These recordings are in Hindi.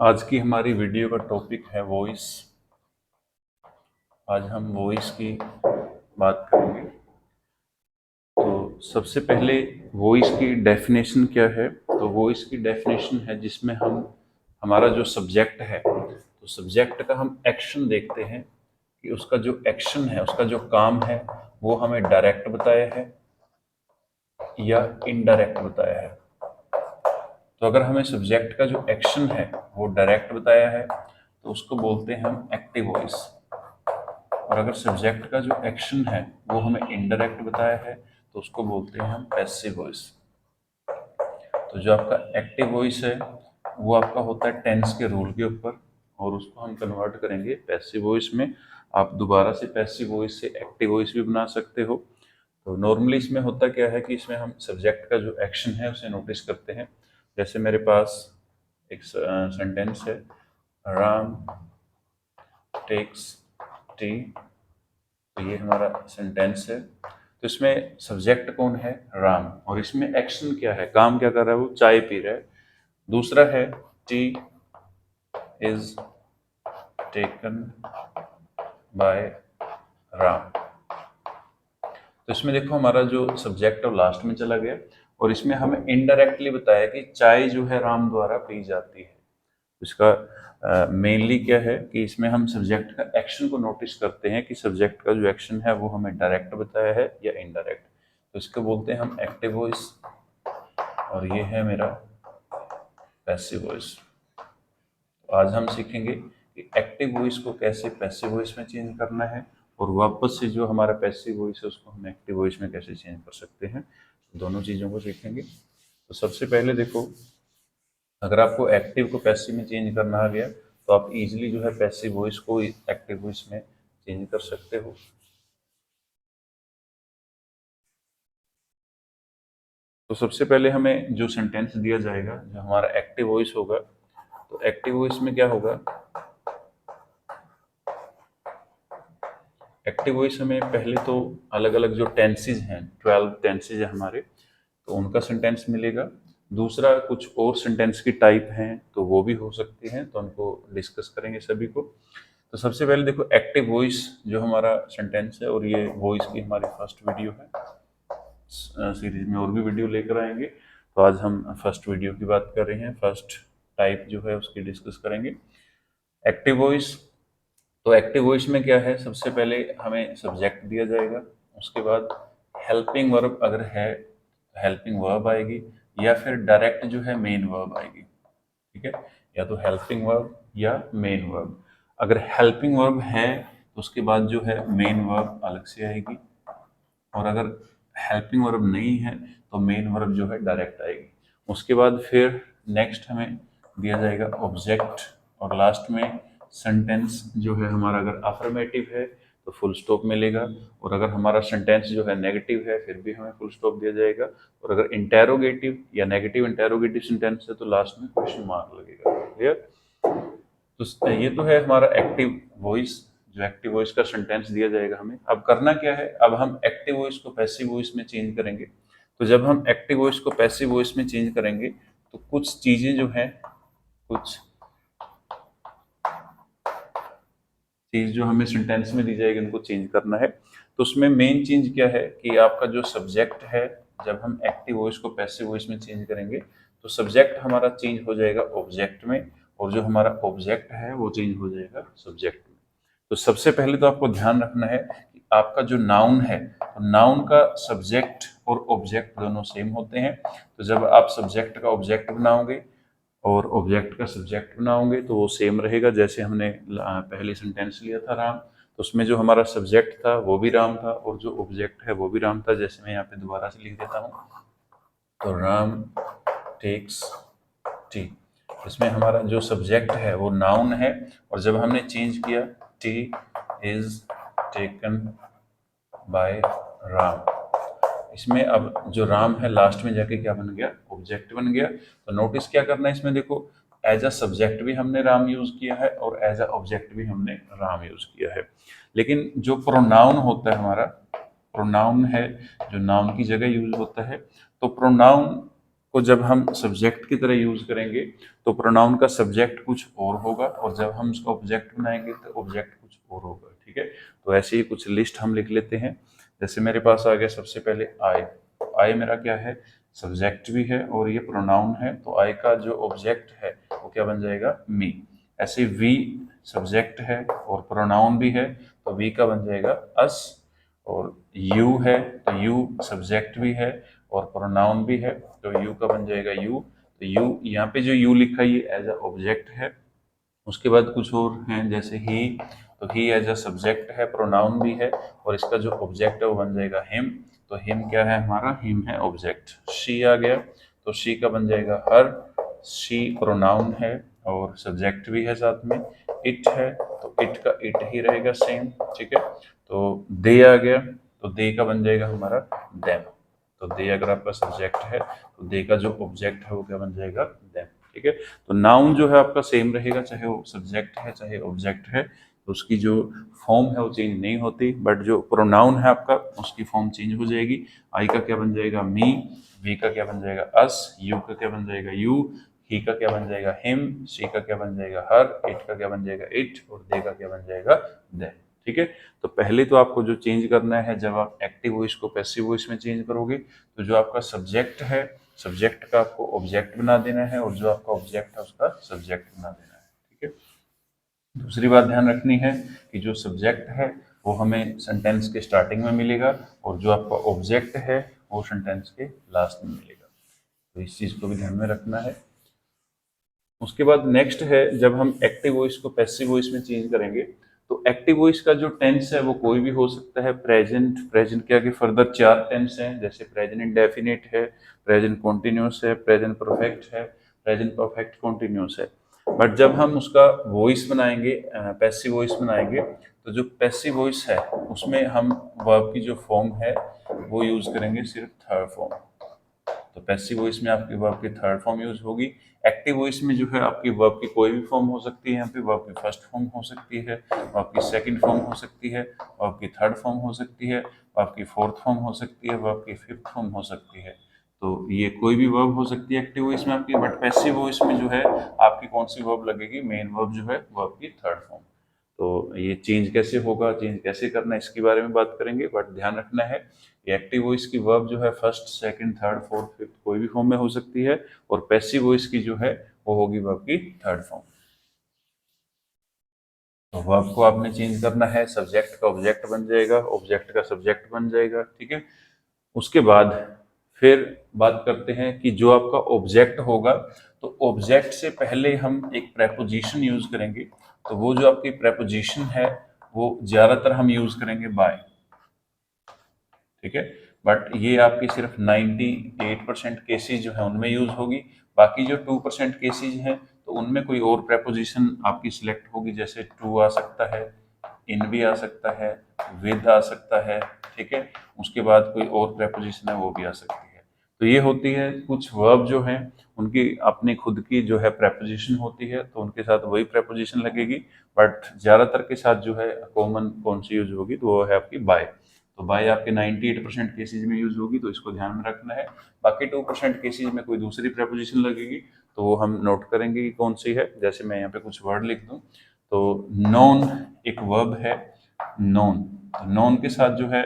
आज की हमारी वीडियो का टॉपिक है वॉइस। आज हम वॉइस की बात करेंगे। तो सबसे पहले वॉइस की डेफिनेशन क्या है? तो वॉइस की डेफिनेशन है जिसमें हम हमारा जो सब्जेक्ट है, तो सब्जेक्ट का हम एक्शन देखते हैं कि उसका जो एक्शन है, उसका जो काम है, वो हमें डायरेक्ट बताया है या इनडायरेक्ट बताया है। तो अगर हमें सब्जेक्ट का जो एक्शन है वो डायरेक्ट बताया है तो उसको बोलते हैं हम एक्टिव वॉइस। और अगर सब्जेक्ट का जो एक्शन है वो हमें इनडायरेक्ट बताया है तो उसको बोलते हैं हम पैसिव वॉइस। तो जो आपका एक्टिव वॉइस है वो आपका होता है टेंस के रूल के ऊपर, और उसको हम कन्वर्ट करेंगे पैसिव वॉइस में। आप दोबारा से पैसिव वॉइस से एक्टिव वॉइस भी बना सकते हो। तो नॉर्मली इसमें होता क्या है कि इसमें हम सब्जेक्ट का जो एक्शन है उसे नोटिस करते हैं। जैसे मेरे पास एक सेंटेंस है, राम टेक्स टी। तो ये हमारा सेंटेंस है। तो इसमें सब्जेक्ट कौन है? राम। और इसमें एक्शन क्या है, काम क्या कर रहा है? वो चाय पी रहा है। दूसरा है T is taken by Ram. तो इसमें देखो हमारा जो सब्जेक्ट है वो लास्ट में चला गया, और इसमें हमें इनडायरेक्टली बताया कि चाय जो है राम द्वारा पी जाती है। इसका मेनली क्या है कि इसमें हम सब्जेक्ट का एक्शन को नोटिस करते हैं कि सब्जेक्ट का जो एक्शन है वो हमें डायरेक्ट बताया है या इनडायरेक्ट। तो इसको बोलते हैं हम एक्टिव वॉइस, और ये है मेरा पैसिव वॉइस। तो आज हम सीखेंगे कि एक्टिव वॉइस को कैसे पैसिव वॉइस में चेंज करना है, और वापस से जो हमारा पैसिव वॉइस है उसको हम एक्टिव वॉइस में कैसे चेंज कर सकते हैं। दोनों चीज़ों को सीखेंगे। तो सबसे पहले देखो, अगर आपको एक्टिव को पैसिव में चेंज करना आ गया तो आप इजीली जो है पैसिव वॉइस को एक्टिव वॉइस में चेंज कर सकते हो। तो सबसे पहले हमें जो सेंटेंस दिया जाएगा, जो हमारा एक्टिव वॉइस होगा, तो एक्टिव वॉइस में क्या होगा? एक्टिव वॉइस हमें पहले तो अलग अलग जो टेंसेज हैं, 12 टेंसेज है हमारे, तो उनका सेंटेंस मिलेगा। दूसरा कुछ और सेंटेंस की टाइप हैं तो वो भी हो सकते हैं, तो उनको डिस्कस करेंगे सभी को। तो सबसे पहले देखो, एक्टिव वॉइस जो हमारा सेंटेंस है, और ये वॉइस की हमारी फर्स्ट वीडियो है। सीरीज में और भी वीडियो लेकर आएंगे, तो आज हम फर्स्ट वीडियो की बात कर रहे हैं। फर्स्ट टाइप जो है उसकी डिस्कस करेंगे, एक्टिव वॉइस। तो एक्टिव वॉइस में क्या है? सबसे पहले हमें सब्जेक्ट दिया जाएगा, उसके बाद हेल्पिंग वर्ब अगर है हेल्पिंग वर्ब आएगी, या फिर डायरेक्ट जो है मेन वर्ब आएगी। ठीक है, या तो हेल्पिंग वर्ब या मेन वर्ब। अगर हेल्पिंग वर्ब है तो उसके बाद जो है मेन वर्ब अलग से आएगी, और अगर हेल्पिंग वर्ब नहीं है तो मेन वर्ब जो है डायरेक्ट आएगी। उसके बाद फिर नेक्स्ट हमें दिया जाएगा ऑब्जेक्ट, और लास्ट में सेंटेंस जो है हमारा अगर अफर्मेटिव है तो फुल स्टॉप मिलेगा, और अगर हमारा सेंटेंस जो है नेगेटिव है फिर भी हमें फुल स्टॉप दिया जाएगा, और अगर इंटेरोगेटिव या नेगेटिव इंटेरोगेटिव सेंटेंस है तो लास्ट में क्वेश्चन मार्क लगेगा। क्लियर? तो ये तो है हमारा एक्टिव वॉइस। जो एक्टिव वॉइस का सेंटेंस दिया जाएगा हमें, अब करना क्या है? अब हम एक्टिव वॉइस को पैसिव वॉइस में चेंज करेंगे। तो जब हम एक्टिव वॉइस को पैसिव वॉइस में चेंज करेंगे तो कुछ चीजें जो हैं, कुछ चीज जो हमें सेंटेंस में दी जाएगी उनको चेंज करना है। तो उसमें मेन चेंज क्या है कि आपका जो सब्जेक्ट है, जब हम एक्टिव वॉइस को पैसिव वॉइस में चेंज करेंगे तो सब्जेक्ट हमारा चेंज हो जाएगा ऑब्जेक्ट में, और जो हमारा ऑब्जेक्ट है वो चेंज हो जाएगा सब्जेक्ट में। तो सबसे पहले तो आपको ध्यान रखना है कि आपका जो नाउन है, तो नाउन का सब्जेक्ट और ऑब्जेक्ट दोनों सेम होते हैं। तो जब आप सब्जेक्ट का ऑब्जेक्ट बनाओगे और ऑब्जेक्ट का सब्जेक्ट बनाओगे तो वो सेम रहेगा। जैसे हमने पहले सेंटेंस लिया था राम, तो उसमें जो हमारा सब्जेक्ट था वो भी राम था, और जो ऑब्जेक्ट है वो भी राम था। जैसे मैं यहाँ पे दोबारा से लिख देता हूँ, तो राम टेक्स टी। इसमें हमारा जो सब्जेक्ट है वो नाउन है, और जब हमने चेंज किया T is taken by Ram, इसमें अब जो राम है लास्ट में जाके क्या बन गया? ऑब्जेक्ट बन गया। तो नोटिस क्या करना है इसमें? देखो, एज अ सब्जेक्ट भी हमने राम यूज किया है और एज अ ऑब्जेक्ट भी हमने राम यूज किया है। लेकिन जो प्रोनाउन होता है हमारा, प्रोनाउन है जो नाउन की जगह यूज होता है, तो प्रोनाउन को जब हम सब्जेक्ट की तरह यूज करेंगे तो प्रोनाउन का सब्जेक्ट कुछ और होगा, और जब हम उसका ऑब्जेक्ट बनाएंगे तो ऑब्जेक्ट कुछ और होगा। ठीक है, तो ऐसे ही कुछ लिस्ट हम लिख लेते हैं। जैसे मेरे पास आ गया सबसे पहले आई। आई मेरा क्या है, सब्जेक्ट भी है और ये प्रोनाउन है, तो आई का जो ऑब्जेक्ट है वो क्या बन जाएगा, मी। ऐसे वी सब्जेक्ट है और प्रोनाउन भी है, तो वी का बन जाएगा अस। और यू है तो यू सब्जेक्ट भी है और प्रोनाउन भी है, तो यू का बन जाएगा यू। तो यू, यहाँ पे जो यू लिखा है ये एज अ ऑब्जेक्ट है। उसके बाद कुछ और हैं, जैसे ही, तो ही एज अ सब्जेक्ट है, प्रोनाउन भी है, और इसका जो ऑब्जेक्ट है वो बन जाएगा हिम। तो हिम क्या है हमारा, हिम है ऑब्जेक्ट। शी आ गया, तो शी का बन जाएगा हर। शी प्रोनाउन है और सब्जेक्ट भी है साथ में। इट है तो इट का इट ही रहेगा सेम। ठीक है, तो दे आ गया, तो दे का बन जाएगा हमारा देम। तो दे अगर आपका सब्जेक्ट है तो दे का जो ऑब्जेक्ट है वो क्या बन जाएगा, देम। ठीक है, तो नाउन जो है आपका सेम रहेगा, चाहे वो सब्जेक्ट है चाहे ऑब्जेक्ट है, तो उसकी जो फॉर्म है वो चेंज नहीं होती, बट जो प्रोनाउन है आपका उसकी फॉर्म चेंज हो जाएगी। आई का क्या बन जाएगा, मी। वी का क्या बन जाएगा, अस। यू का क्या बन जाएगा, यू। ही का क्या बन जाएगा, हिम। शी का क्या बन जाएगा, हर। इट का क्या बन जाएगा, इट। और दे का क्या बन जाएगा, दे। ठीक है, तो पहले तो आपको जो चेंज करना है, जब आप एक्टिव वॉइस को पैसिव वॉइस में चेंज करोगे, तो जो आपका सब्जेक्ट है, सब्जेक्ट का आपको ऑब्जेक्ट बना देना है, और जो आपका ऑब्जेक्ट है उसका सब्जेक्ट बना देना है। ठीक है, दूसरी बात ध्यान रखनी है कि जो सब्जेक्ट है वो हमें सेंटेंस के स्टार्टिंग में मिलेगा, और जो आपका ऑब्जेक्ट है वो सेंटेंस के लास्ट में मिलेगा। तो इस चीज को भी ध्यान में रखना है। उसके बाद नेक्स्ट है, जब हम एक्टिव वॉइस को पैसिव वॉइस में चेंज करेंगे, तो एक्टिव वॉइस का जो टेंस है वो कोई भी हो सकता है। प्रेजेंट, प्रेजेंट के आगे फर्दर 4 टेंस हैं, जैसे प्रेजेंट इंडेफिनिट है, प्रेजेंट कॉन्टिन्यूस है, प्रेजेंट परफेक्ट है, प्रेजेंट परफेक्ट कॉन्टिन्यूस है। बट जब हम उसका वॉइस बनाएंगे, पैसिव वॉइस बनाएंगे, तो जो पैसिव वॉइस है उसमें हम वर्ब की जो फॉर्म है वो यूज करेंगे, सिर्फ थर्ड फॉर्म। तो पैसिव वॉइस में आपकी वर्ब की थर्ड फॉर्म यूज होगी। एक्टिव वॉइस में जो है आपकी वर्ब की कोई भी फॉर्म हो सकती है, यहाँ पे वर्ब की फर्स्ट फॉर्म हो सकती है, वर्ब की सेकंड फॉर्म हो सकती है, वर्ब की थर्ड फॉर्म हो सकती है, वर्ब की फोर्थ फॉर्म हो सकती है, वर्ब की फिफ्थ फॉर्म हो सकती है। तो ये कोई भी वर्ब हो सकती है एक्टिव वॉइस में आपकी, बट पैसिव वॉइस में जो है आपकी कौन सी वर्ब लगेगी, मेन वर्ब जो है वर्ब की थर्ड फॉर्म। तो ये चेंज कैसे होगा, चेंज कैसे करना है, इसके बारे में बात करेंगे। बट ध्यान रखना है कि एक्टिव वॉइस की वर्ब जो है first, second, third, fourth, fifth कोई भी फॉर्म में हो सकती है, और पैसिव वॉइस की जो है वो होगी वर्ब की थर्ड फॉर्म। तो वर्ब को आपने चेंज करना है, सब्जेक्ट का ऑब्जेक्ट बन जाएगा, ऑब्जेक्ट का सब्जेक्ट बन जाएगा। ठीक है, उसके बाद फिर बात करते हैं कि जो आपका ऑब्जेक्ट होगा, तो ऑब्जेक्ट से पहले हम एक प्रेपोजिशन यूज करेंगे। तो वो जो आपकी प्रेपोजिशन है वो ज्यादातर हम यूज करेंगे बाय। ठीक है, बट ये आपकी सिर्फ 98% केसेज जो है उनमें यूज होगी। बाकी जो 2% केसेज हैं तो उनमें कोई और प्रेपोजिशन आपकी सिलेक्ट होगी, जैसे टू आ सकता है, इन भी आ सकता है, विद आ सकता है। ठीक है, उसके बाद कोई और प्रेपोजिशन है वो भी आ सकती है। तो ये होती है, कुछ वर्ब जो हैं उनकी अपनी खुद की जो है प्रेपोजिशन होती है, तो उनके साथ वही प्रेपोजिशन लगेगी। बट ज्यादातर के साथ जो है कॉमन कौन सी यूज होगी, तो वो है आपकी बाय। तो बाय आपके 98% केसेज में यूज होगी, तो इसको ध्यान में रखना है। बाकी 2% केसेज में कोई दूसरी प्रेपोजिशन लगेगी, तो वो हम नोट करेंगे कि कौन सी है। जैसे मैं यहाँ पे कुछ वर्ड लिख दूं, तो नॉन एक वर्ब है, नॉन। तो नॉन के साथ जो है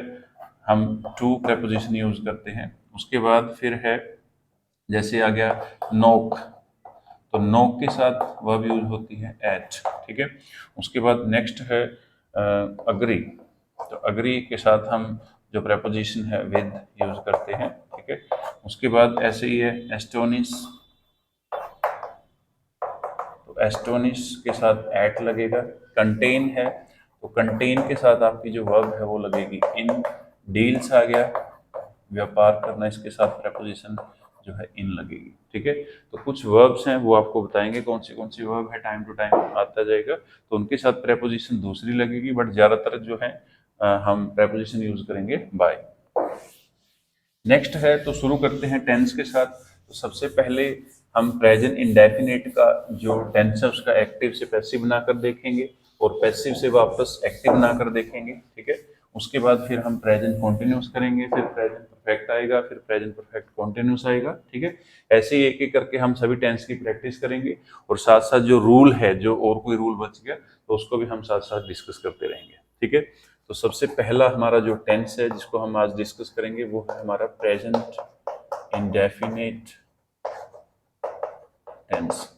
हम टू प्रेपोजिशन यूज करते हैं। उसके बाद फिर है, जैसे आ गया नोक, तो नोक के साथ वर्ब यूज होती है एट। ठीक है, उसके बाद नेक्स्ट है अग्री। तो अग्री के साथ हम जो प्रेपोजिशन है विद यूज करते हैं। ठीक है, उसके बाद ऐसे ही है एस्टोनिश, तो एस्टोनिश के साथ एट लगेगा। कंटेन है, तो कंटेन के साथ आपकी जो वर्ब है वो लगेगी इन। डील्स आ गया, व्यापार करना, इसके साथ प्रेपोजिशन जो है इन लगेगी। ठीक है, तो कुछ वर्ब्स हैं वो आपको बताएंगे कौन सी वर्ब है, टाइम टू टाइम आता जाएगा, तो उनके साथ प्रेपोजिशन दूसरी लगेगी, बट ज्यादातर जो है हम प्रेपोजिशन यूज करेंगे बाय। नेक्स्ट है, तो शुरू करते हैं टेंस के साथ। तो सबसे पहले हम प्रेजेंट इंडेफिनिट का जो टेंस है उसका एक्टिव से पैसिव बनाकर देखेंगे, और पैसिव से वापस एक्टिव बनाकर देखेंगे। ठीक है, उसके बाद फिर हम प्रेजेंट कॉन्टिन्यूस करेंगे, फिर प्रेजेंट परफेक्ट आएगा, फिर प्रेजेंट परफेक्ट कॉन्टिन्यूस आएगा। ठीक है, ऐसे ही एक एक करके हम सभी टेंस की प्रैक्टिस करेंगे, और साथ साथ जो रूल है, जो और कोई रूल बच गया तो उसको भी हम साथ साथ डिस्कस करते रहेंगे। ठीक है, तो सबसे पहला हमारा जो टेंस है जिसको हम आज डिस्कस करेंगे वो है हमारा प्रेजेंट इंडेफिनिट टेंस।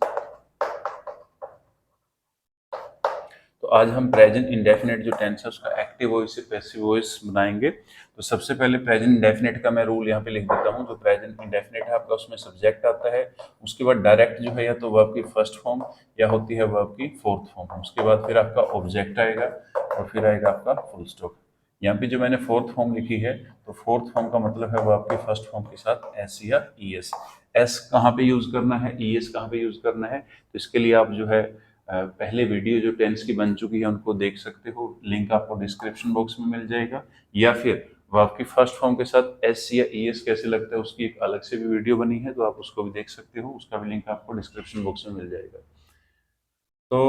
तो आज हम प्रेजेंट इंडेफिनिट जो टेंस है उसका एक्टिव वॉइस से पैसिव वॉइस बनाएंगे। तो सबसे पहले प्रेजेंट इंडेफिनिट का मैं रूल यहाँ पे लिख देता हूँ। जो प्रेजेंट इंडेफिनिट है आपका, उसमें सब्जेक्ट आता है, उसके बाद डायरेक्ट जो है या तो वर्ब की फर्स्ट फॉर्म या होती है वर्ब की फोर्थ फॉर्म, उसके बाद फिर आपका ऑब्जेक्ट आएगा और फिर आएगा आपका फुल स्टॉप। यहाँ पे जो मैंने फोर्थ फॉर्म लिखी है, तो फोर्थ फॉर्म का मतलब है वर्ब की फर्स्ट फॉर्म के साथ एस या ई एस। एस कहाँ पे यूज करना है, ई एस कहाँ पे यूज करना है, तो इसके लिए आप जो है पहले वीडियो जो टेंस की बन चुकी है उनको देख सकते हो, लिंक आपको डिस्क्रिप्शन बॉक्स में मिल जाएगा, या फिर वर्ब की फर्स्ट फॉर्म के साथ एस या ई एस कैसे लगता है उसकी एक अलग से भी वीडियो बनी है, तो आप उसको भी देख सकते हो, उसका भी लिंक आपको डिस्क्रिप्शन बॉक्स में मिल जाएगा। तो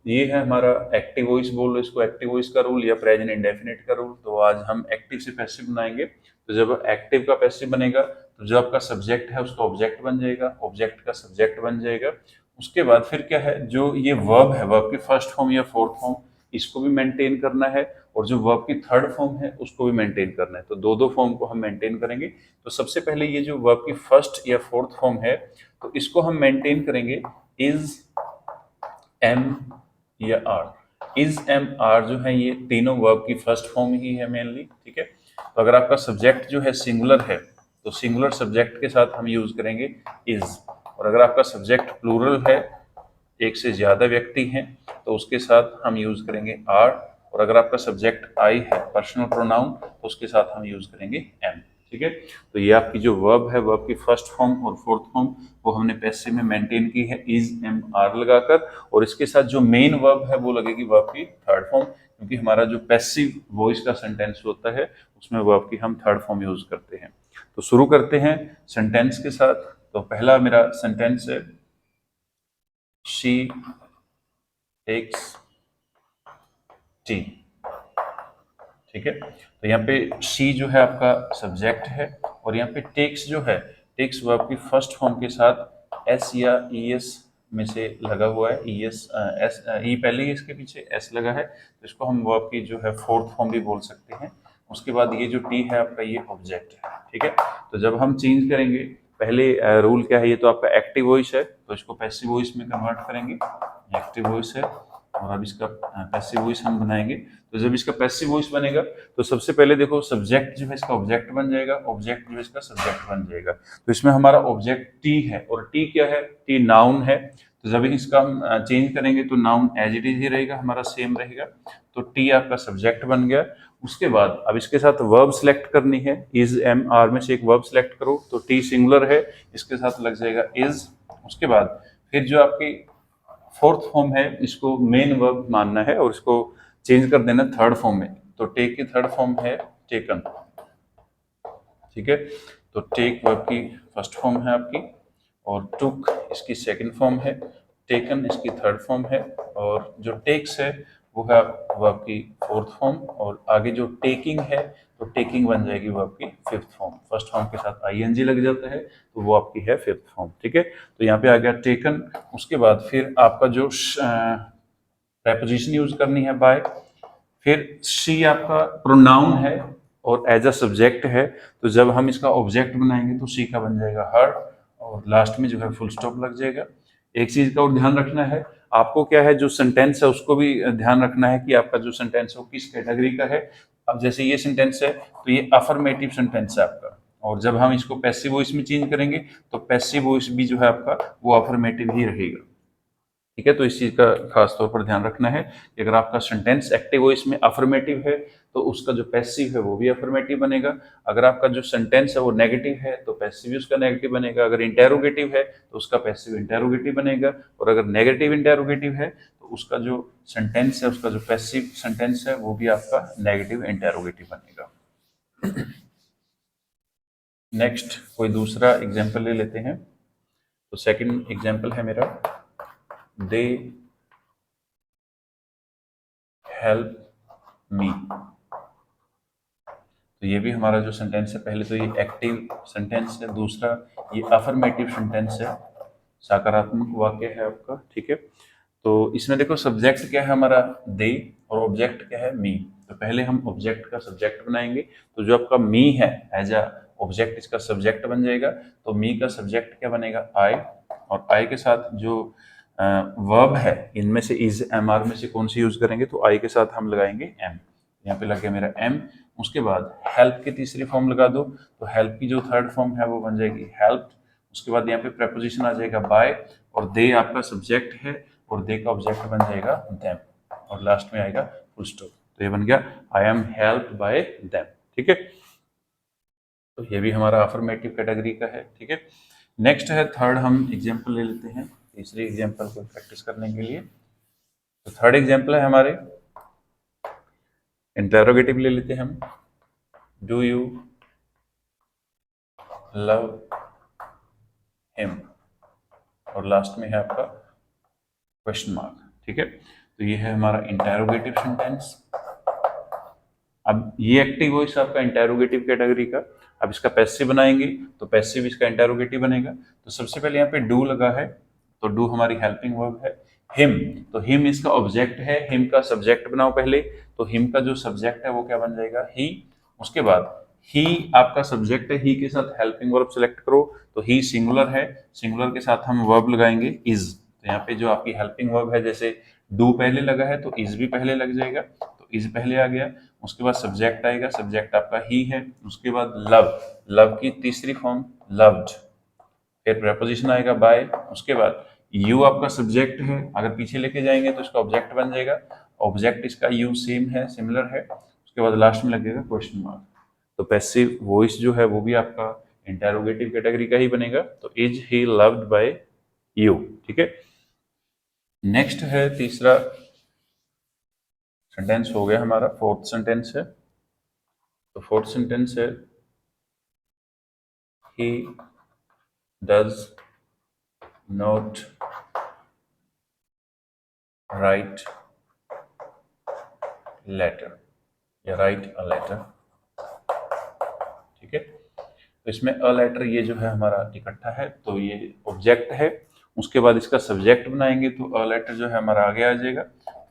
ये है हमारा एक्टिव वॉइस, बोल लो इसको एक्टिव वॉइस का रूल या प्रेजेंट इंडेफिनिट का रूल। तो आज हम एक्टिव से पैसिव बनाएंगे। तो जब एक्टिव का पैसिव बनेगा तो जो आपका सब्जेक्ट है उसका ऑब्जेक्ट बन जाएगा, ऑब्जेक्ट का सब्जेक्ट बन जाएगा। उसके बाद फिर क्या है, जो ये वर्ब है, वर्ब की फर्स्ट फॉर्म या फोर्थ फॉर्म, इसको भी मेंटेन करना है, और जो वर्ब की थर्ड फॉर्म है उसको भी मेंटेन करना है। तो दो दो फॉर्म को हम मेंटेन करेंगे। तो सबसे पहले ये जो वर्ब की फर्स्ट या फोर्थ फॉर्म है, तो इसको हम मेंटेन करेंगे इज, एम या आर। इज, एम, आर जो है ये तीनों वर्ब की फर्स्ट फॉर्म ही है मेनली। ठीक है, तो अगर आपका सब्जेक्ट जो है सिंगुलर है तो सिंगुलर सब्जेक्ट के साथ हम यूज करेंगे इज, और अगर आपका सब्जेक्ट प्लूरल है, एक से ज्यादा व्यक्ति हैं, तो उसके साथ हम यूज करेंगे आर, और अगर आपका सब्जेक्ट आई है, पर्सनल प्रोनाउन, तो उसके साथ हम यूज करेंगे एम। ठीक है, तो ये आपकी जो वर्ब है, वर्ब की फर्स्ट फॉर्म और फोर्थ फॉर्म, वो हमने पैसिव में मेंटेन की है इज, एम, आर लगाकर, और इसके साथ जो मेन वर्ब है वो लगेगी वर्ब की थर्ड फॉर्म, क्योंकि हमारा जो पैसिव वॉइस का सेंटेंस होता है उसमें वर्ब की हम थर्ड फॉर्म यूज करते हैं। तो शुरू करते हैं सेंटेंस के साथ। तो पहला मेरा सेंटेंस है, शी टेक्स टी। ठीक है, तो यहाँ पे शी जो है आपका सब्जेक्ट है, और यहाँ पे टेक्स जो है, टेक्स वर्ब की फर्स्ट फॉर्म के साथ एस या ई एस में से लगा हुआ है। ई एस, एस, ई पहले ही इसके पीछे एस लगा है, तो इसको हम वर्ब की जो है फोर्थ फॉर्म भी बोल सकते हैं। उसके बाद ये जो टी है आपका, ये ऑब्जेक्ट है। ठीक है, तो जब हम चेंज करेंगे, पहले रूल क्या है, ये तो आपका एक्टिव वॉइस है, तो इसको पैसिव वॉइस में कन्वर्ट करेंगे। एक्टिव वॉइस है और अब इसका पैसिव वॉइस हम बनाएंगे। तो जब इसका पैसिव वॉइस बनेगा तो सबसे पहले देखो, सब्जेक्ट जो है इसका ऑब्जेक्ट बन जाएगा, ऑब्जेक्ट जो है इसका सब्जेक्ट बन जाएगा। तो इसमें हमारा ऑब्जेक्ट टी है, और टी क्या है, टी नाउन है। तो जब इसका हम चेंज करेंगे तो नाउन एज इट इज ही रहेगा, हमारा सेम रहेगा। तो टी आपका सब्जेक्ट बन गया। उसके बाद अब इसके साथ वर्ब सिलेक्ट करनी है, इज, एम, आर में से एक वर्ब सिलेक्ट करो। तो टी सिंगुलर है, इसके साथ लग जाएगा इज। उसके बाद फिर जो आपकी फोर्थ फॉर्म है, इसको मेन वर्ब मानना है और इसको चेंज कर देना थर्ड फॉर्म में। तो टेक की थर्ड फॉर्म है टेकन। ठीक है, तो टेक वर्ब की फर्स्ट फॉर्म है आपकी, और टुक इसकी सेकंड फॉर्म है, टेकन इसकी थर्ड फॉर्म है, और जो टेक्स है वो है वर्ब की फोर्थ फॉर्म, और आगे जो टेकिंग है तो टेकिंग बन जाएगी वर्ब की फिफ्थ फॉर्म। फर्स्ट फॉर्म के साथ आईएनजी लग जाता है तो वो आपकी है फिफ्थ फॉर्म। ठीक है, तो यहाँ पे आ गया टेकन। उसके बाद फिर आपका जो preposition यूज करनी है बाय, फिर शी आपका प्रोनाउन है और एज अ सब्जेक्ट है, तो जब हम इसका ऑब्जेक्ट बनाएंगे तो शी का बन जाएगा हर, और लास्ट में जो है फुल स्टॉप लग जाएगा। एक चीज का और ध्यान रखना है आपको, क्या है, जो सेंटेंस है उसको भी ध्यान रखना है कि आपका जो सेंटेंस है वो किस कैटेगरी का है। अब जैसे ये सेंटेंस है तो ये अफर्मेटिव सेंटेंस है आपका, और जब हम इसको पैसिव वॉइस में चेंज करेंगे तो पैसिव वॉइस भी जो है आपका वो अफर्मेटिव ही रहेगा। ठीक है, तो इस चीज का खास तौर पर ध्यान रखना है कि अगर आपका सेंटेंस एक्टिव वॉइस में अफर्मेटिव है तो उसका जो पैसिव है वो भी अफर्मेटिव बनेगा। अगर आपका जो सेंटेंस है वो नेगेटिव है तो पैसिव भी उसका नेगेटिव बनेगा। अगर इंटेरोगेटिव है तो उसका पैसिव इंटेरोगेटिव बनेगा, और अगर नेगेटिव इंटेरोगेटिव है तो उसका जो सेंटेंस है, उसका जो पैसिव सेंटेंस है वो भी आपका नेगेटिव इंटेरोगेटिव बनेगा। नेक्स्ट कोई दूसरा एग्जाम्पल ले लेते हैं। तो सेकंड एग्जाम्पल है मेरा, दे हेल्प मी। तो ये भी हमारा जो सेंटेंस है, पहले तो ये एक्टिव सेंटेंस है, दूसरा ये अफर्मेटिव सेंटेंस है, सकारात्मक वाक्य है आपका, ठीक है। तो इसमें देखो सब्जेक्ट क्या है हमारा, दे, और ऑब्जेक्ट क्या है, मी। तो पहले हम ऑब्जेक्ट का सब्जेक्ट बनाएंगे, तो जो आपका मी है एज अ ऑब्जेक्ट इसका सब्जेक्ट बन जाएगा। तो मी का सब्जेक्ट क्या बनेगा, आई, और आई के साथ जो वर्ब है इनमें से इज एम आर में से कौन सी यूज करेंगे, तो आई के साथ हम लगाएंगे एम। यहाँ पे लग गया मेरा एम। उसके बाद हेल्प की तीसरी फॉर्म लगा दो, तो हेल्प की जो थर्ड फॉर्म है वो बन जाएगी हेल्प। उसके बाद यहाँ पे प्रेपोजिशन आ जाएगा बाय, और दे आपका सब्जेक्ट है और दे का ऑब्जेक्ट बन जाएगा देम, और लास्ट में आएगा फुल स्टॉप। तो ये बन गया I am helped bye them, ठीक है। तो ये भी हमारा अफर्मेटिव कैटेगरी का है, ठीक है। नेक्स्ट है थर्ड, हम एग्जांपल ले लेते हैं तीसरी एग्जांपल को प्रैक्टिस करने के लिए। तो थर्ड एग्जांपल है हमारे इंटरोगेटिव ले लेते हैं हम। डू यू लव हिम, और लास्ट में है आपका क्वेश्चन मार्क, ठीक है। तो ये है हमारा इंटरोगेटिव सेंटेंस। अब ये एक्टिव वॉइस आपका इंटरोगेटिव कैटेगरी का। अब इसका पैसिव बनाएंगे, तो पैसिव इसका इंटरोगेटिव बनेगा। तो सबसे पहले यहाँ पे डू लगा है, तो डू हमारी हेल्पिंग वर्ब है। हिम, तो हिम इसका ऑब्जेक्ट है, हिम का सब्जेक्ट बनाओ पहले। तो हिम का जो सब्जेक्ट है वो क्या बन जाएगा, ही। उसके बाद ही आपका सब्जेक्ट है, ही के साथ हेल्पिंग वर्ब सेलेक्ट करो। तो ही सिंगुलर है, सिंगुलर के साथ हम वर्ब लगाएंगे इज। तो यहाँ पे जो आपकी हेल्पिंग वर्ब है, जैसे डू पहले लगा है तो इज भी पहले लग जाएगा, तो इज पहले आ गया। उसके बाद सब्जेक्ट आएगा, सब्जेक्ट आपका ही है। उसके बाद लव, लव की तीसरी फॉर्म लव्ड। फिर प्रपोजिशन आएगा बाय। उसके बाद यू आपका सब्जेक्ट है, अगर पीछे लेके जाएंगे तो इसका ऑब्जेक्ट बन जाएगा, ऑब्जेक्ट इसका यू सेम है, सिमिलर है। उसके बाद लास्ट में लगेगा क्वेश्चन मार्क। तो पैसिव वॉइस जो है वो भी आपका इंटेरोगेटिव कैटेगरी का ही बनेगा। तो is he loved by you, ठीक है। नेक्स्ट है तीसरा सेंटेंस हो गया हमारा, फोर्थ सेंटेंस है। तो फोर्थ सेंटेंस है he does not write letter, या write a letter, ठीक है। तो इसमें अ लेटर ये जो है हमारा इकट्ठा है, तो ये ऑब्जेक्ट है। उसके बाद इसका सब्जेक्ट बनाएंगे, तो अ लेटर जो है हमारा आगे आ जाएगा,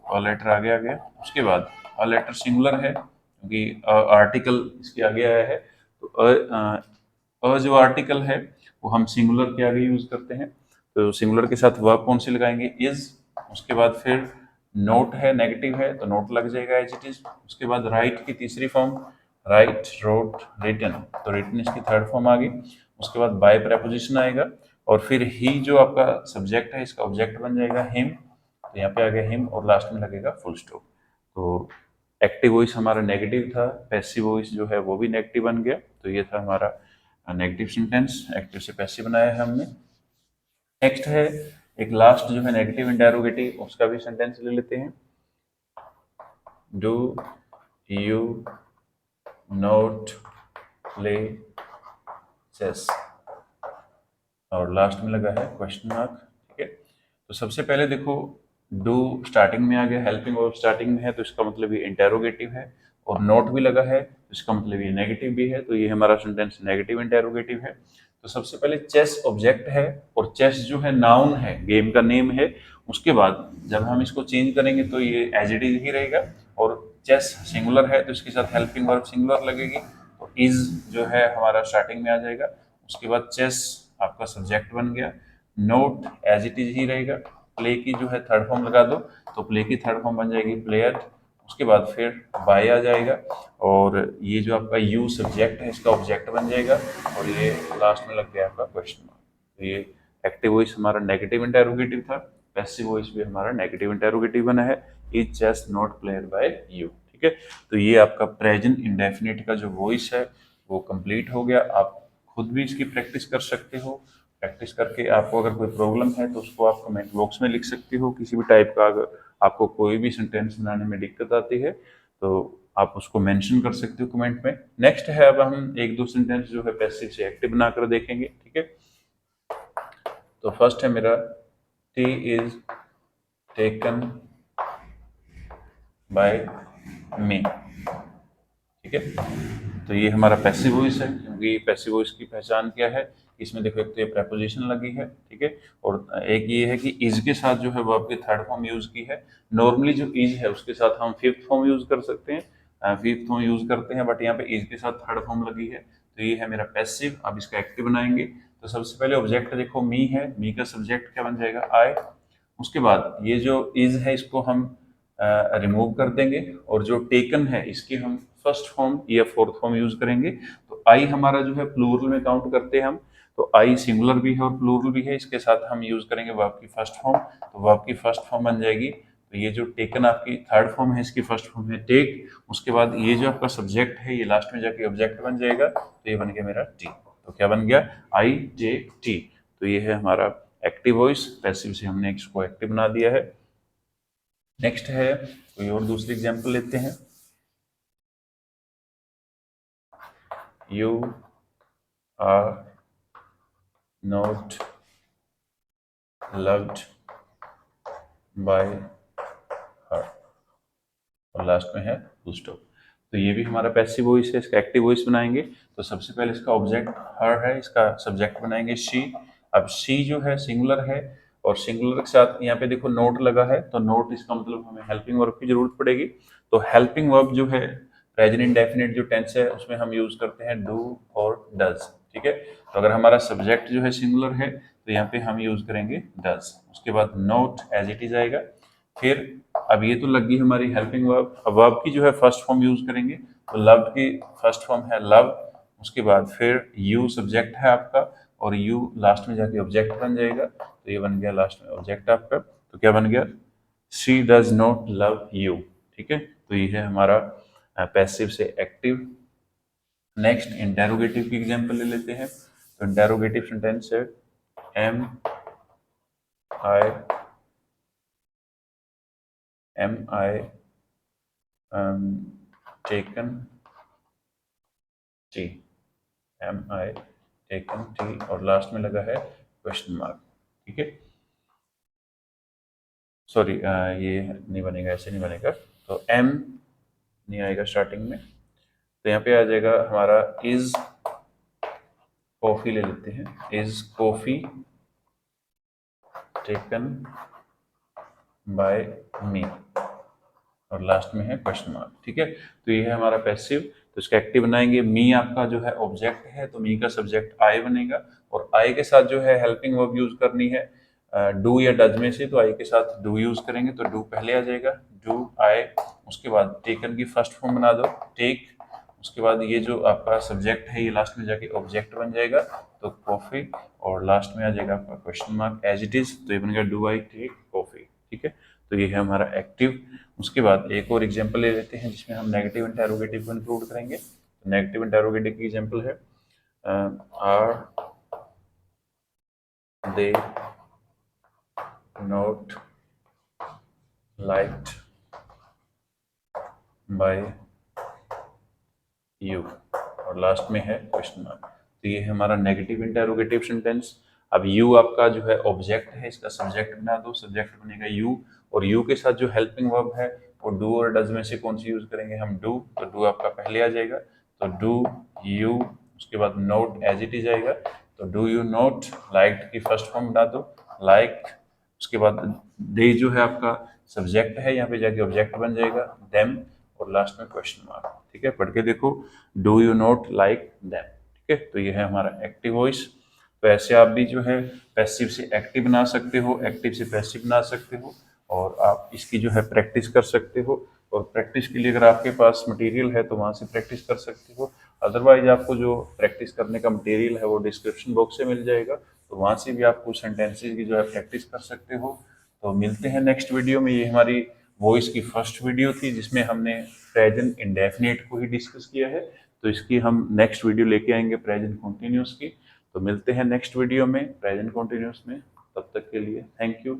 अ लेटर आगे आ गया। उसके बाद अ लेटर सिंगुलर है क्योंकि आर्टिकल इसके आगे आया है। तो अ जो आर्टिकल है वो हम सिंगुलर के आगे यूज करते हैं, तो सिंगुलर के साथ वर्ब कौन सी लगाएंगे, इज। उसके बाद फिर नोट है, नेगेटिव है, तो नोट लग जाएगा एज इट इज। उसके बाद राइट की तीसरी फॉर्म राइट, रोट, रिटन, तो रिटन इसकी थर्ड फॉर्म आ गई। उसके बाद बाय प्रेपोजिशन आएगा, और फिर ही जो आपका सब्जेक्ट है इसका ऑब्जेक्ट बन जाएगा हिम। तो यहाँ पे आ गया हिम, और लास्ट में लगेगा फुल स्टॉप। तो एक्टिव वॉइस हमारा नेगेटिव था, पैसिव वॉइस जो है वो भी नेगेटिव बन गया। तो ये था हमारा नेगेटिव सेंटेंस, एक्टिव से पैसिव बनाया है हमने। नेक्स्ट है एक लास्ट जो है नेगेटिव इंटेरोगेटिव, उसका भी सेंटेंस ले लेते हैं। Do you not play chess, और लास्ट में लगा है क्वेश्चन मार्क, ठीक है। तो सबसे पहले देखो डू स्टार्टिंग में आ गया, हेल्पिंग वर्ब स्टार्टिंग में है, तो इसका मतलब ये इंटेरोगेटिव है। और नोट भी लगा है, तो इसका मतलब ये नेगेटिव भी है, तो ये हमारा सेंटेंस नेगेटिव इंटेरोगेटिव है। तो सबसे पहले चेस ऑब्जेक्ट है, और चेस जो है नाउन है, गेम का नेम है। उसके बाद जब हम इसको चेंज करेंगे तो ये एज इट इज ही रहेगा। और चेस सिंगुलर है, तो इसके साथ हेल्पिंग वर्ब सिंगुलर लगेगी, तो इज जो है हमारा स्टार्टिंग में आ जाएगा। उसके बाद चेस आपका सब्जेक्ट बन गया, नोट एज इट इज ही रहेगा। प्ले की जो है थर्ड फॉर्म लगा दो, तो प्ले की थर्ड फॉर्म बन जाएगी प्लेयर। उसके बाद फिर बाय आ जाएगा, और ये जो आपका यू सब्जेक्ट है इसका ऑब्जेक्ट बन जाएगा, और ये लास्ट में लग गया आपका क्वेश्चन मार्क। तो ये एक्टिव वॉइस हमारा नेगेटिव इंटेरोगेटिव था, पैसिव वॉइस भी हमारा नेगेटिव इंटेरोगेटिव बना है, is just not player by you, ठीक है। तो ये आपका प्रेजेंट इंडेफिनिट का जो वॉइस है वो कंप्लीट हो गया। आप खुद भी इसकी प्रैक्टिस कर सकते हो। प्रैक्टिस करके आपको अगर कोई प्रॉब्लम है तो उसको आप कमेंट बॉक्स में लिख सकते हो, किसी भी टाइप का। अगर आपको कोई भी सेंटेंस बनाने में दिक्कत आती है तो आप उसको मेंशन कर सकते हो कमेंट में। नेक्स्ट है, अब हम एक दो सेंटेंस जो है पैसिव से एक्टिव बनाकर देखेंगे, ठीक है। तो फर्स्ट है मेरा टी इज टेकन बाय मी, ठीक है। तो ये हमारा पैसिव वॉइस है, क्योंकि पैसिव वॉइस की पहचान क्या है, इसमें देखो एक तो ये प्रेपोजिशन लगी है, ठीक है, और एक ये है कि इज के साथ जो है वो आपकी थर्ड फॉर्म यूज की है। नॉर्मली जो इज है उसके साथ हम फिफ्थ फॉर्म यूज कर सकते हैं, फिफ्थ फॉर्म यूज करते हैं, बट यहाँ पे इज के साथ थर्ड फॉर्म लगी है, तो ये है मेरा पैसिव। अब इसका एक्टिव बनाएंगे, तो सबसे पहले ऑब्जेक्ट देखो मी है, मी का सब्जेक्ट क्या बन जाएगा, आई। उसके बाद ये जो इज है इसको हम रिमूव कर देंगे, और जो टेकन है इसकी हम फर्स्ट फॉर्म या फोर्थ फॉर्म यूज करेंगे। तो आई हमारा जो है प्लूरल में काउंट करते हैं हम, तो आई सिंगुलर भी है और प्लूरल भी है, इसके साथ हम यूज करेंगे वर्ब की फर्स्ट फॉर्म, तो वर्ब की फर्स्ट फॉर्म बन जाएगी। तो ये जो टेकन आपकी थर्ड फॉर्म है, इसकी फर्स्ट फॉर्म है टेक। उसके बाद ये जो आपका सब्जेक्ट है ये लास्ट में जाके ऑब्जेक्ट बन जाएगा, तो ये बन गया मेरा टी। तो क्या बन गया, आई जे टी। तो ये है हमारा एक्टिव वॉइस, पैसिव से हमने इसको एक्टिव बना दिया है। नेक्स्ट है कोई और दूसरी एग्जांपल लेते हैं। You are not loved by her, और लास्ट में है फुल स्टॉप। तो ये भी हमारा पैसिव वॉइस है, इसका एक्टिव वॉइस बनाएंगे। तो सबसे पहले इसका ऑब्जेक्ट हर है, इसका सब्जेक्ट बनाएंगे शी। अब शी जो है सिंगुलर है, और सिंगुलर के साथ यहाँ पे देखो नोट लगा है, तो नोट इसका मतलब हमें हेल्पिंग वर्ब की जरूरत पड़ेगी। तो हेल्पिंग वर्ब जो है प्रेजेंट इंडेफिनिट जो टेंस है उसमें हम यूज करते हैं डू और डज, ठीक है। तो अगर हमारा सब्जेक्ट जो है सिंगुलर है तो यहाँ पे हम यूज करेंगे डज। उसके बाद नोट एज इट इज आएगा। फिर अब ये तो लगी हमारी हेल्पिंग वर्ब, अब वर्ब की जो है फर्स्ट फॉर्म यूज करेंगे, तो लव की फर्स्ट फॉर्म है लव। उसके बाद फिर यू सब्जेक्ट है आपका, और यू लास्ट में जाके ऑब्जेक्ट बन जाएगा, तो ये बन गया लास्ट में ऑब्जेक्ट आपका। तो क्या बन गया, she does not love you, ठीक है। तो ये है हमारा पैसिव से एक्टिव। नेक्स्ट इंटेरोगेटिव की एग्जांपल ले लेते हैं। तो इंटेरोगेटिव सेंटेंस है am I taken tea, am I taken tea, और लास्ट में लगा है क्वेश्चन मार्क, ठीक है। सॉरी, ये नहीं बनेगा, ऐसे नहीं बनेगा। तो एम नहीं आएगा स्टार्टिंग में, तो यहाँ पे आ जाएगा हमारा इज कॉफी, ले लेते हैं इज कॉफी टेकन बाय मी, और लास्ट में है क्वेश्चन मार्क, ठीक है। तो ये है हमारा पैसिव। तो इसका एक्टिव बनाएंगे, मी आपका जो है ऑब्जेक्ट है, तो मी का सब्जेक्ट आई बनेगा, और आई के साथ जो है हेल्पिंग वर्ब यूज करनी है डू या डज में से, तो आई के साथ डू यूज करेंगे, तो डू पहले आ जाएगा, डू आई। उसके बाद टेकन की फर्स्ट फॉर्म बना दो टेक। उसके बाद ये जो आपका सब्जेक्ट है ये लास्ट में जाके ऑब्जेक्ट बन जाएगा, तो कॉफी, और लास्ट में आ जाएगा आपका question mark as it is, तो ये बन गया डू आई टेक कॉफी, ठीक है। तो ये है हमारा एक्टिव। उसके बाद एक और एग्जांपल ले लेते हैं जिसमें हम नेगेटिव इंटेरोगेटिव को इंक्लूड करेंगे। तो नेगेटिव इंटेरोगेटिव की एग्जांपल है are they not liked by you, और लास्ट में है क्वेश्चन मार्क। तो ये है हमारा नेगेटिव इंटेरोगेटिव सेंटेंस। अब यू आपका जो है ऑब्जेक्ट है, इसका सब्जेक्ट बना दो, सब्जेक्ट बनेगा यू, और यू के साथ जो हेल्पिंग वर्ब है वो डू और डज में से कौन सी यूज करेंगे, हम डू। तो डू आपका पहले आ जाएगा, तो डू यू, उसके बाद नोट एज इट इज आएगा, तो डू यू नोट लाइक्ड की फर्स्ट फॉर्म बना दो लाइक। उसके बाद दे जो है आपका सब्जेक्ट है, यहाँ पे जाके ऑब्जेक्ट बन जाएगा देम, और लास्ट में क्वेश्चन मार्क, ठीक है। पढ़ के देखो, do you not like them, ठीक है। तो ये है हमारा एक्टिव वॉइस। तो ऐसे आप भी जो है पैसिव से एक्टिव बना सकते हो, एक्टिव से पैसिव बना सकते हो, और आप इसकी जो है प्रैक्टिस कर सकते हो। और प्रैक्टिस के लिए अगर आपके पास मटेरियल है तो वहाँ से प्रैक्टिस कर सकते हो, अदरवाइज आपको जो प्रैक्टिस करने का मटेरियल है वो डिस्क्रिप्शन बॉक्स से मिल जाएगा, तो वहाँ से भी आप कुछ सेंटेंसेस की जो है प्रैक्टिस कर सकते हो। तो मिलते हैं नेक्स्ट वीडियो में। ये हमारी वॉइस की फर्स्ट वीडियो थी जिसमें हमने प्रेजेंट इंडेफिनिट को ही डिस्कस किया है, तो इसकी हम नेक्स्ट वीडियो लेके आएंगे प्रेजेंट कॉन्टिन्यूस की। तो मिलते हैं नेक्स्ट वीडियो में प्रेजेंट कॉन्टिन्यूस में, तब तक के लिए थैंक यू।